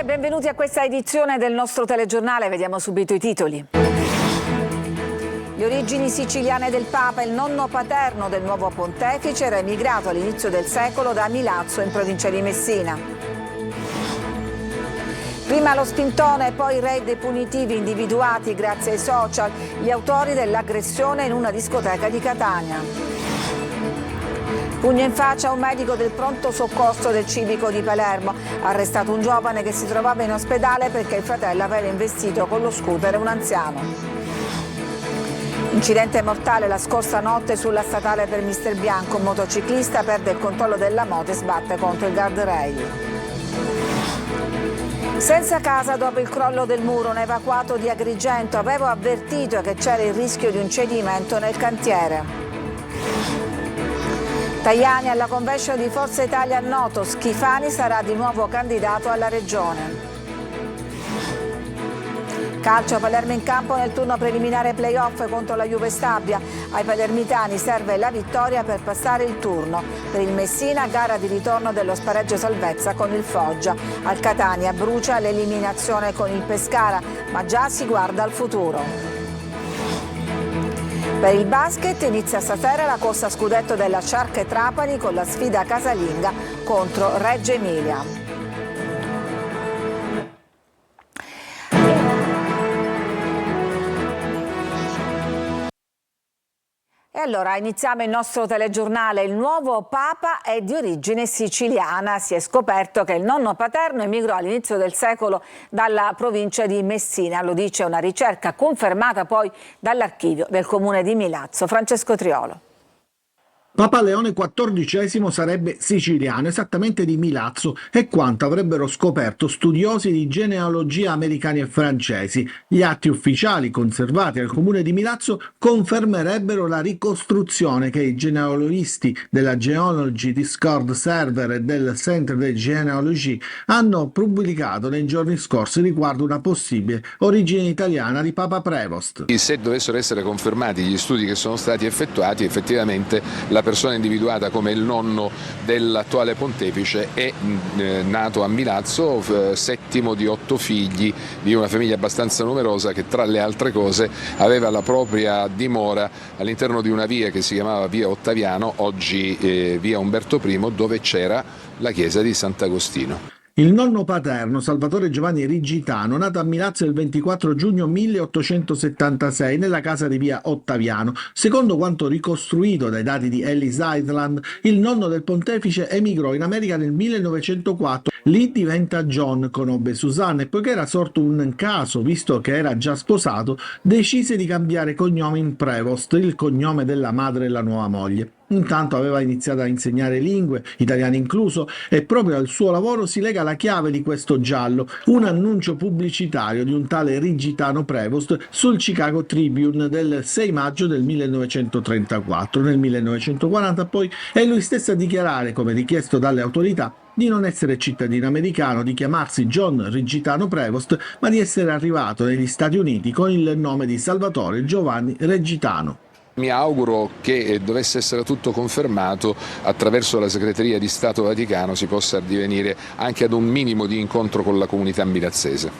e benvenuti a questa edizione del nostro telegiornale. Vediamo subito i titoli. Le origini siciliane del Papa, il nonno paterno del nuovo pontefice, era emigrato all'inizio del secolo da Milazzo in provincia di Messina. Prima lo spintone e poi i raid punitivi individuati grazie ai social, gli autori dell'aggressione in una discoteca di Catania. Pugno in faccia a un medico del pronto soccorso del civico di Palermo. Arrestato un giovane che si trovava in ospedale perché il fratello aveva investito con lo scooter un anziano. Incidente mortale la scorsa notte sulla statale per Mister Bianco. Un motociclista perde il controllo della moto e sbatte contro il guardrail. Senza casa dopo il crollo del muro, un evacuato di Agrigento. Avevo avvertito che c'era il rischio di un cedimento nel cantiere. Tajani alla convention di Forza Italia a Noto, Schifani sarà di nuovo candidato alla regione. Calcio, Palermo in campo nel turno preliminare play-off contro la Juve Stabia. Ai palermitani serve la vittoria per passare il turno. Per il Messina, gara di ritorno dello spareggio salvezza con il Foggia. Al Catania brucia l'eliminazione con il Pescara, ma già si guarda al futuro. Per il basket inizia stasera la corsa a scudetto della Sciarche Trapani con la sfida casalinga contro Reggio Emilia. E allora iniziamo il nostro telegiornale. Il nuovo Papa è di origine siciliana. Si è scoperto che il nonno paterno emigrò all'inizio del secolo dalla provincia di Messina. Lo dice una ricerca confermata poi dall'archivio del comune di Milazzo. Francesco Triolo. Papa Leone XIV sarebbe siciliano, esattamente di Milazzo, è quanto avrebbero scoperto studiosi di genealogia americani e francesi. Gli atti ufficiali conservati al comune di Milazzo confermerebbero la ricostruzione che i genealogisti della Genealogy Discord Server e del Centre de Genealogie hanno pubblicato nei giorni scorsi riguardo una possibile origine italiana di Papa Prevost. Se dovessero essere confermati gli studi che sono stati effettuati, effettivamente la persona individuata come il nonno dell'attuale pontefice è nato a Milazzo, settimo di 8 figli di una famiglia abbastanza numerosa che tra le altre cose aveva la propria dimora all'interno di una via che si chiamava via Ottaviano, oggi via Umberto I, dove c'era la chiesa di Sant'Agostino. Il nonno paterno, Salvatore Giovanni Rigitano, nato a Milazzo il 24 giugno 1876 nella casa di via Ottaviano. Secondo quanto ricostruito dai dati di Ellis Island, il nonno del pontefice emigrò in America nel 1904. Lì diventa John, conobbe Susanna e poiché era sorto un caso, visto che era già sposato, decise di cambiare cognome in Prevost, il cognome della madre e la nuova moglie. Intanto aveva iniziato a insegnare lingue, italiano incluso, e proprio al suo lavoro si lega la chiave di questo giallo, un annuncio pubblicitario di un tale Rigitano Prevost sul Chicago Tribune del 6 maggio del 1934. Nel 1940 poi è lui stesso a dichiarare, come richiesto dalle autorità, di non essere cittadino americano, di chiamarsi John Rigitano Prevost, ma di essere arrivato negli Stati Uniti con il nome di Salvatore Giovanni Rigitano. Mi auguro che dovesse essere tutto confermato, attraverso la segreteria di Stato Vaticano si possa addivenire anche ad un minimo di incontro con la comunità milazzese.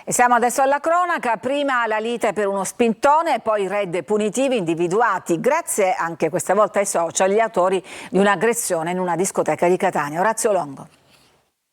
E siamo adesso alla cronaca, prima la lite per uno spintone e poi i raid punitivi individuati, grazie anche questa volta ai social, gli autori di un'aggressione in una discoteca di Catania. Orazio Longo.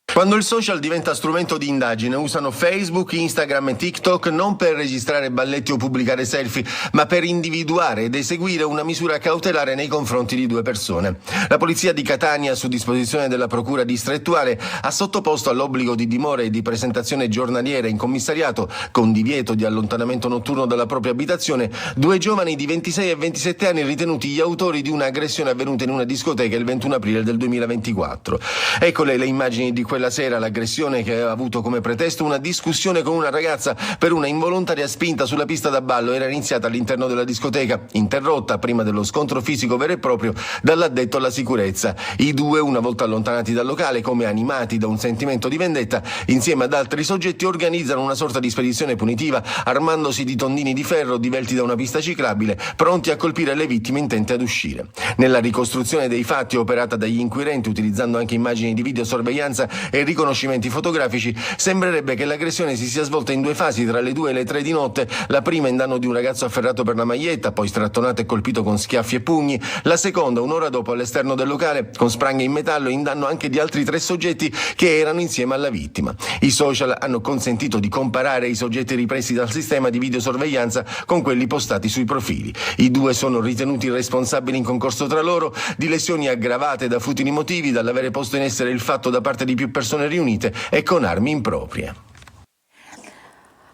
Quando il social diventa strumento di indagine, usano Facebook, Instagram e TikTok non per registrare balletti o pubblicare selfie, ma per individuare ed eseguire una misura cautelare nei confronti di 2 persone. La polizia di Catania, su disposizione della procura distrettuale, ha sottoposto all'obbligo di dimora e di presentazione giornaliera in commissariato, con divieto di allontanamento notturno dalla propria abitazione, 2 giovani di 26 e 27 anni ritenuti gli autori di un'aggressione avvenuta in una discoteca il 21 aprile del 2024. Eccole le immagini di quella sera, l'aggressione che aveva avuto come pretesto una discussione con una ragazza per una involontaria spinta sulla pista da ballo era iniziata all'interno della discoteca, interrotta prima dello scontro fisico vero e proprio dall'addetto alla sicurezza. I 2, una volta allontanati dal locale, come animati da un sentimento di vendetta, insieme ad altri soggetti organizzano una sorta di spedizione punitiva, armandosi di tondini di ferro divelti da una pista ciclabile, pronti a colpire le vittime intente ad uscire. Nella ricostruzione dei fatti operata dagli inquirenti, utilizzando anche immagini di videosorveglianza, e riconoscimenti fotografici, sembrerebbe che l'aggressione si sia svolta in due fasi tra le 2 e le 3 di notte, la prima in danno di un ragazzo afferrato per la maglietta, poi strattonato e colpito con schiaffi e pugni, la seconda un'ora dopo all'esterno del locale con spranghe in metallo in danno anche di altri 3 soggetti che erano insieme alla vittima. I social hanno consentito di comparare i soggetti ripresi dal sistema di videosorveglianza con quelli postati sui profili. I due sono ritenuti responsabili in concorso tra loro di lesioni aggravate da futili motivi, dall'avere posto in essere il fatto da parte di più persone riunite e con armi improprie.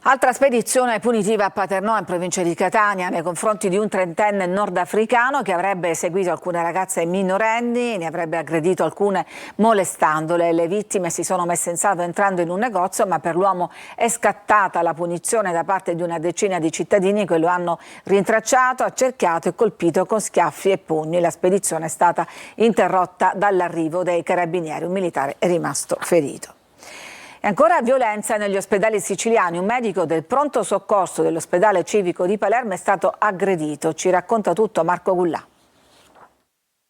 Altra spedizione punitiva a Paternò, in provincia di Catania, nei confronti di un trentenne nordafricano che avrebbe seguito alcune ragazze minorenni, ne avrebbe aggredito alcune molestandole. Le vittime si sono messe in salvo entrando in un negozio, ma per l'uomo è scattata la punizione da parte di una decina di cittadini che lo hanno rintracciato, accerchiato e colpito con schiaffi e pugni. La spedizione è stata interrotta dall'arrivo dei carabinieri. Un militare è rimasto ferito. E ancora violenza negli ospedali siciliani. Un medico del pronto soccorso dell'ospedale civico di Palermo è stato aggredito. Ci racconta tutto Marco Gullà.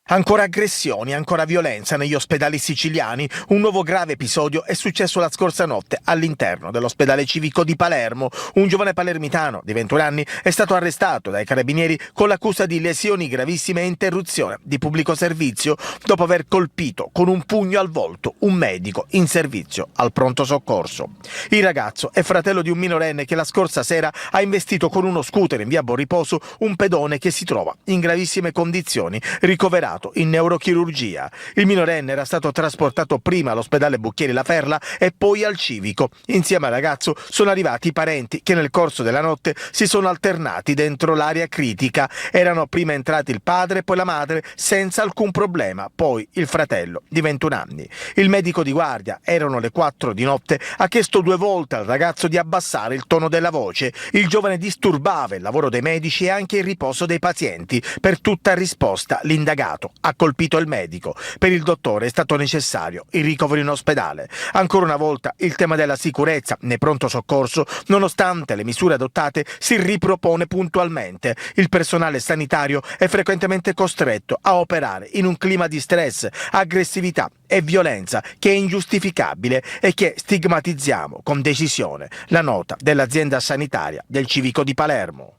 Ancora aggressioni, ancora violenza negli ospedali siciliani. Un nuovo grave episodio è successo la scorsa notte all'interno dell'ospedale civico di Palermo. Un giovane palermitano di 21 anni è stato arrestato dai carabinieri con l'accusa di lesioni gravissime e interruzione di pubblico servizio dopo aver colpito con un pugno al volto un medico in servizio al pronto soccorso. Il ragazzo è fratello di un minorenne che la scorsa sera ha investito con uno scooter in via Borriposo un pedone che si trova in gravissime condizioni, ricoverato in neurochirurgia. Il minorenne era stato trasportato prima all'ospedale Bucchieri La Ferla e poi al civico. Insieme al ragazzo sono arrivati i parenti che nel corso della notte si sono alternati dentro l'area critica. Erano prima entrati il padre e poi la madre senza alcun problema, poi il fratello di 21 anni. Il medico di guardia, erano le 4 di notte, ha chiesto 2 volte al ragazzo di abbassare il tono della voce. Il giovane disturbava il lavoro dei medici e anche il riposo dei pazienti. Per tutta risposta l'indagato ha colpito il medico. Per il dottore è stato necessario il ricovero in ospedale. Ancora una volta il tema della sicurezza nei pronto soccorso, nonostante le misure adottate, si ripropone puntualmente. Il personale sanitario è frequentemente costretto a operare in un clima di stress, aggressività e violenza che è ingiustificabile e che stigmatizziamo con decisione. La nota dell'azienda sanitaria del civico di Palermo.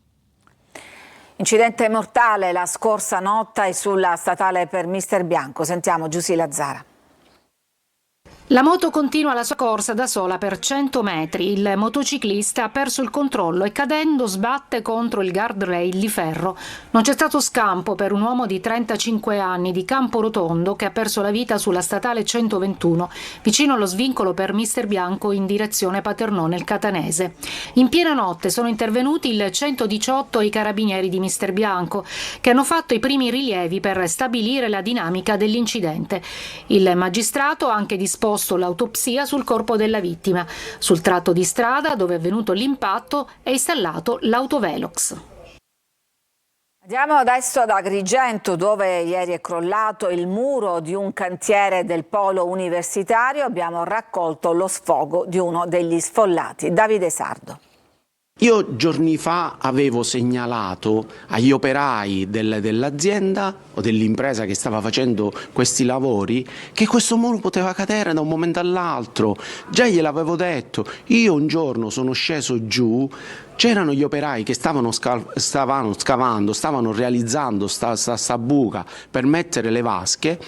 Incidente mortale la scorsa notte sulla statale per Mister Bianco. Sentiamo Giusy Lazzara. La moto continua la sua corsa da sola per 100 metri. Il motociclista ha perso il controllo e cadendo sbatte contro il guardrail di ferro. Non c'è stato scampo per un uomo di 35 anni di Camporotondo che ha perso la vita sulla statale 121, vicino allo svincolo per Mister Bianco in direzione Paternò nel Catanese. In piena notte sono intervenuti il 118 e i carabinieri di Mister Bianco, che hanno fatto i primi rilievi per stabilire la dinamica dell'incidente. Il magistrato ha anche disposto l'autopsia sul corpo della vittima. Sul tratto di strada dove è avvenuto l'impatto è installato l'autovelox. Andiamo adesso ad Agrigento, dove ieri è crollato il muro di un cantiere del polo universitario. Abbiamo raccolto lo sfogo di uno degli sfollati. Davide Sardo. Io giorni fa avevo segnalato agli operai dell'azienda o dell'impresa che stava facendo questi lavori che questo muro poteva cadere da un momento all'altro. Già gliel'avevo detto. Io un giorno sono sceso giù, c'erano gli operai che stavano scavando, stavano realizzando sta buca per mettere le vasche.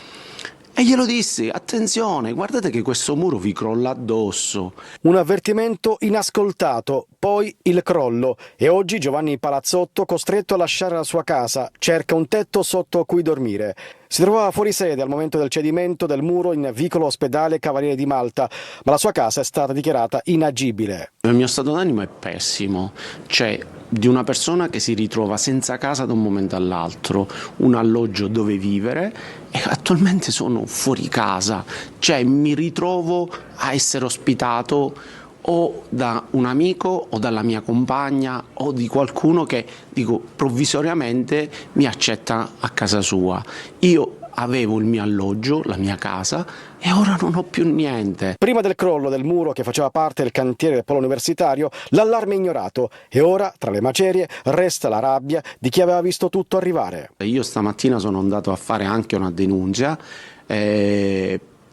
E glielo dissi, attenzione, guardate che questo muro vi crolla addosso. Un avvertimento inascoltato, poi il crollo e oggi Giovanni Palazzotto, costretto a lasciare la sua casa, cerca un tetto sotto cui dormire. Si trovava fuori sede al momento del cedimento del muro in vicolo Ospedale Cavaliere di Malta, ma la sua casa è stata dichiarata inagibile. Il mio stato d'animo è pessimo, cioè di una persona che si ritrova senza casa da un momento all'altro, un alloggio dove vivere e attualmente sono fuori casa, cioè mi ritrovo a essere ospitato o da un amico o dalla mia compagna o di qualcuno che, dico, provvisoriamente mi accetta a casa sua. Io avevo il mio alloggio, la mia casa e ora non ho più niente. Prima del crollo del muro che faceva parte del cantiere del polo universitario, l'allarme è ignorato e ora tra le macerie resta la rabbia di chi aveva visto tutto arrivare. Io stamattina sono andato a fare anche una denuncia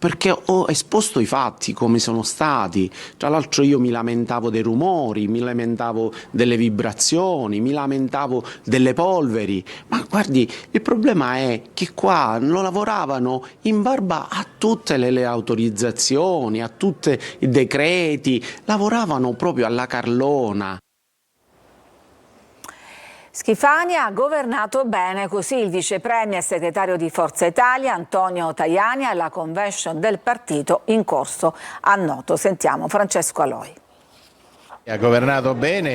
perché ho esposto i fatti come sono stati. Tra l'altro io mi lamentavo dei rumori, mi lamentavo delle vibrazioni, mi lamentavo delle polveri, ma guardi, il problema è che qua lo lavoravano in barba a tutte le autorizzazioni, a tutti i decreti, lavoravano proprio alla carlona. Schifani ha governato bene, così il vice premier e segretario di Forza Italia Antonio Tajani alla convention del partito in corso a Noto. Sentiamo Francesco Aloi. Ha governato bene,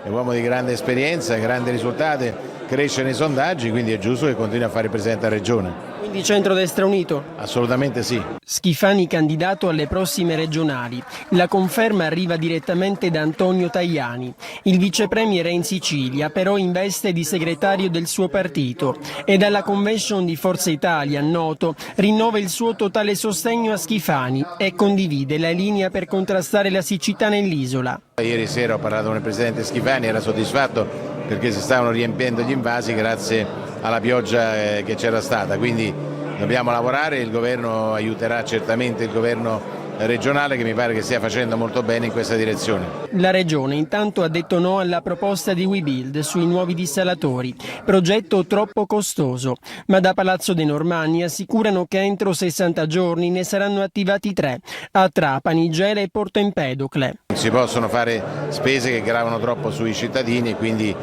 è un uomo di grande esperienza, grandi risultati, cresce nei sondaggi, quindi è giusto che continui a fare presidente della regione. Quindi centrodestra unito? Assolutamente sì. Schifani candidato alle prossime regionali. La conferma arriva direttamente da Antonio Tajani. Il vice premier è in Sicilia, però in veste di segretario del suo partito, e dalla convention di Forza Italia, Noto, rinnova il suo totale sostegno a Schifani e condivide la linea per contrastare la siccità nell'isola. Ieri sera ho parlato con il presidente Schifani, era soddisfatto perché si stavano riempiendo gli invasi grazie alla pioggia che c'era stata, quindi dobbiamo lavorare, il governo aiuterà certamente il governo regionale che mi pare che stia facendo molto bene in questa direzione. La regione intanto ha detto no alla proposta di WeBuild sui nuovi dissalatori, progetto troppo costoso, ma da Palazzo dei Normanni assicurano che entro 60 giorni ne saranno attivati 3, a Trapani, Gela e Porto Empedocle. Non si possono fare spese che gravano troppo sui cittadini e quindi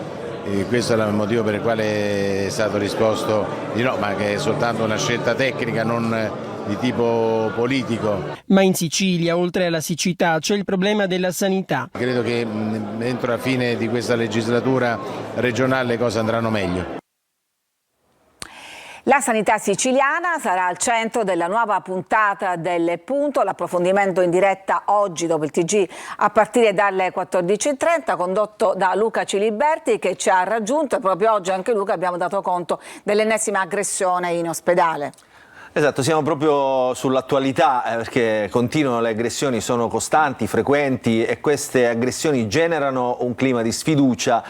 questo è il motivo per il quale è stato risposto di no, ma che è soltanto una scelta tecnica, non di tipo politico. Ma in Sicilia, oltre alla siccità, c'è il problema della sanità. Credo che entro la fine di questa legislatura regionale le cose andranno meglio. La sanità siciliana sarà al centro della nuova puntata del Punto, l'approfondimento in diretta oggi dopo il TG a partire dalle 14.30, condotto da Luca Ciliberti che ci ha raggiunto, e proprio oggi anche Luca abbiamo dato conto dell'ennesima aggressione in ospedale. Esatto, siamo proprio sull'attualità perché continuano le aggressioni, sono costanti, frequenti e queste aggressioni generano un clima di sfiducia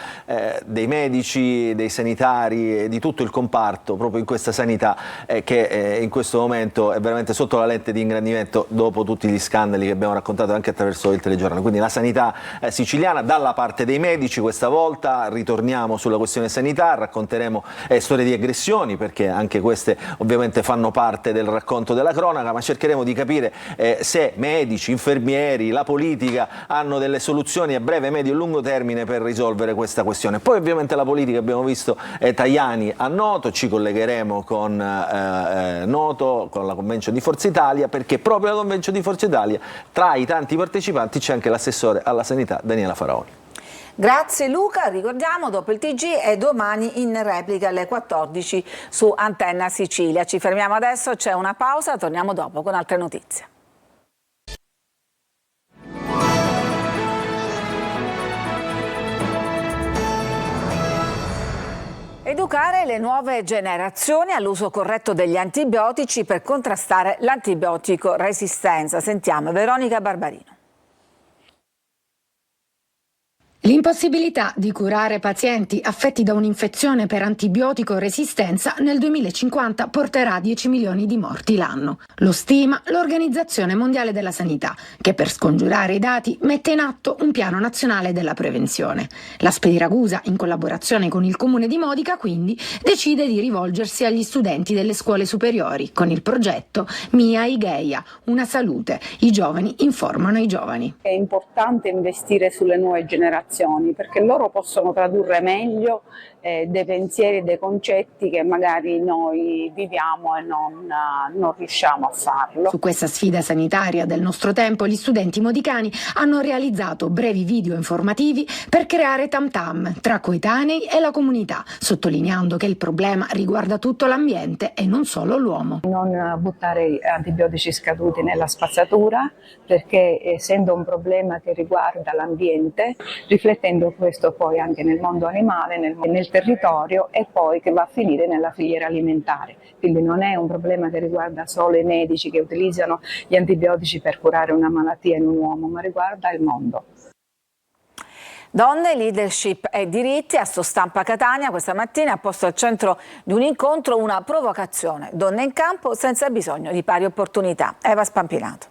dei medici, dei sanitari e di tutto il comparto proprio in questa sanità che in questo momento è veramente sotto la lente di ingrandimento dopo tutti gli scandali che abbiamo raccontato anche attraverso il telegiornale. Quindi la sanità siciliana dalla parte dei medici questa volta, ritorniamo sulla questione sanità, racconteremo storie di aggressioni perché anche queste ovviamente fanno parte del racconto della cronaca, ma cercheremo di capire se medici, infermieri, la politica hanno delle soluzioni a breve, medio e lungo termine per risolvere questa questione. Poi ovviamente la politica, abbiamo visto Tajani a Noto, ci collegheremo con Noto, con la convention di Forza Italia, perché proprio alla convention di Forza Italia tra i tanti partecipanti c'è anche l'assessore alla sanità Daniela Faraoni. Grazie Luca, ricordiamo dopo il TG e domani in replica alle 14 su Antenna Sicilia. Ci fermiamo adesso, c'è una pausa, torniamo dopo con altre notizie. Educare le nuove generazioni all'uso corretto degli antibiotici per contrastare l'antibiotico resistenza. Sentiamo Veronica Barbarino. L'impossibilità di curare pazienti affetti da un'infezione per antibiotico resistenza nel 2050 porterà a 10 milioni di morti l'anno. Lo stima l'Organizzazione Mondiale della Sanità, che per scongiurare i dati mette in atto un piano nazionale della prevenzione. La Spedi Ragusa, in collaborazione con il comune di Modica, quindi, decide di rivolgersi agli studenti delle scuole superiori con il progetto Mia Igeia, una salute. I giovani informano i giovani. È importante investire sulle nuove generazioni perché loro possono tradurre meglio dei pensieri e dei concetti che magari noi viviamo e non riusciamo a farlo. Su questa sfida sanitaria del nostro tempo gli studenti modicani hanno realizzato brevi video informativi per creare tam tam tra coetanei e la comunità, sottolineando che il problema riguarda tutto l'ambiente e non solo l'uomo. Non buttare antibiotici scaduti nella spazzatura perché essendo un problema che riguarda l'ambiente, riflettendo questo poi anche nel mondo animale, nel territorio e poi che va a finire nella filiera alimentare. Quindi non è un problema che riguarda solo i medici che utilizzano gli antibiotici per curare una malattia in un uomo, ma riguarda il mondo. Donne, leadership e diritti a Sostampa Catania questa mattina ha posto al centro di un incontro una provocazione. Donne in campo senza bisogno di pari opportunità. Eva Spampinato.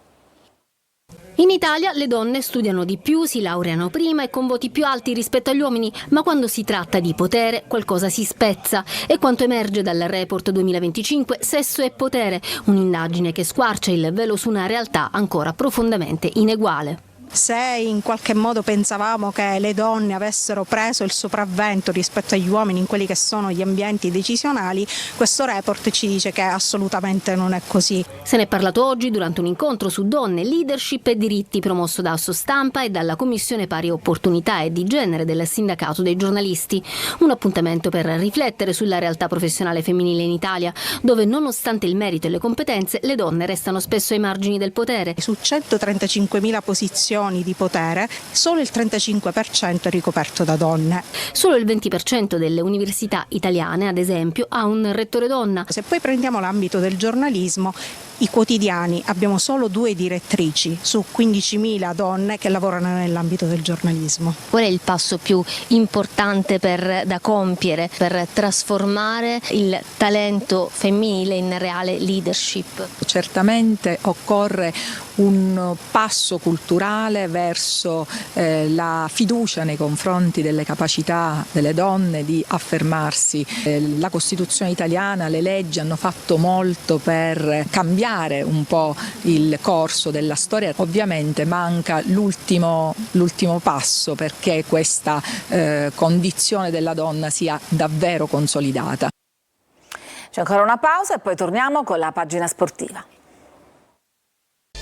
In Italia le donne studiano di più, si laureano prima e con voti più alti rispetto agli uomini, ma quando si tratta di potere qualcosa si spezza. È quanto emerge dal report 2025 Sesso e Potere, un'indagine che squarcia il velo su una realtà ancora profondamente ineguale. Se in qualche modo pensavamo che le donne avessero preso il sopravvento rispetto agli uomini in quelli che sono gli ambienti decisionali, questo report ci dice che assolutamente non è così. Se ne è parlato oggi durante un incontro su donne, leadership e diritti promosso da Sostampa e dalla Commissione Pari Opportunità e di Genere del Sindacato dei Giornalisti. Un appuntamento per riflettere sulla realtà professionale femminile in Italia, dove nonostante il merito e le competenze, le donne restano spesso ai margini del potere. Su 135.000 posizioni di potere, solo il 35% è ricoperto da donne. Solo il 20% delle università italiane, ad esempio, ha un rettore donna. Se poi prendiamo l'ambito del giornalismo, i quotidiani abbiamo solo 2 direttrici su 15.000 donne che lavorano nell'ambito del giornalismo. Qual è il passo più importante da compiere per trasformare il talento femminile in reale leadership? Certamente occorre un passo culturale verso la fiducia nei confronti delle capacità delle donne di affermarsi. La Costituzione italiana, le leggi hanno fatto molto per cambiare un po' il corso della storia. Ovviamente manca l'ultimo passo perché questa condizione della donna sia davvero consolidata. C'è ancora una pausa e poi torniamo con la pagina sportiva.